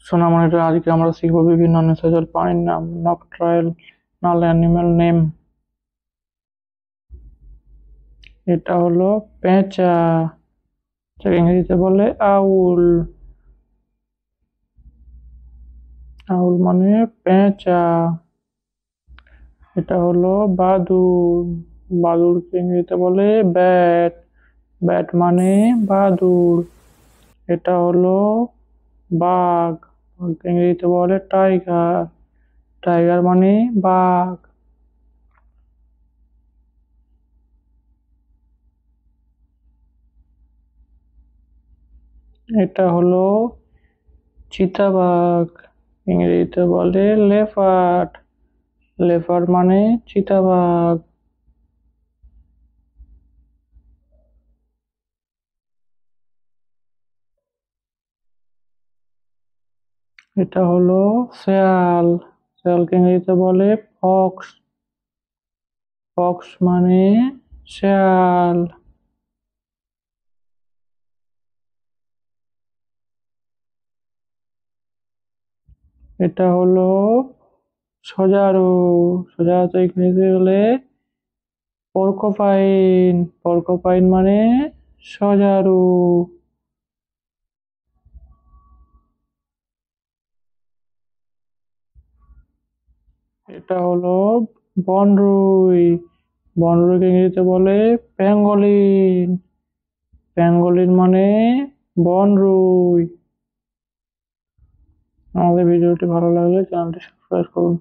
সোনামণিরা, আজকে আমরা শিখব বিভিন্ন নিশাচর প্রাণীর নাম। Nocturnal animal name. এটা হলো পেঁচা, যাকে ইংরেজিতে বলে আউল। আউল মানে পেঁচা। এটা হলো বাদুড়, বাদুড়কে ইংরেজিতে বলে ব্যাট, ব্যাট মানে বাদুড়। এটা হলো বাঘ, বাঘকে ইংরেজিতে বলে টাইগার, টাইগার মানে বাঘ। এটা হলো চিতাবাঘ, ইংরেজিতে বলে লেপার্ড, লেপার্ড মানে চিতাবাঘ। এটা হলো শেয়াল, শেয়ালকে ইংরেজিতে বলে ফক্স, ফক্স মানে শেয়াল। এটা হলো সজারু, সজারুতে ইংরেজিতে বলে পর্কোপাইন, পর্কোপাইন মানে সজারু। এটা হলো বনরুই, বনরুইকে ইংরেজিতে বলে প্যাঙ্গলিন, প্যাঙ্গলিন মানে বনরুই। আমাদের ভিডিওটি ভালো লাগলে চ্যানেলটি সাবস্ক্রাইব করুন।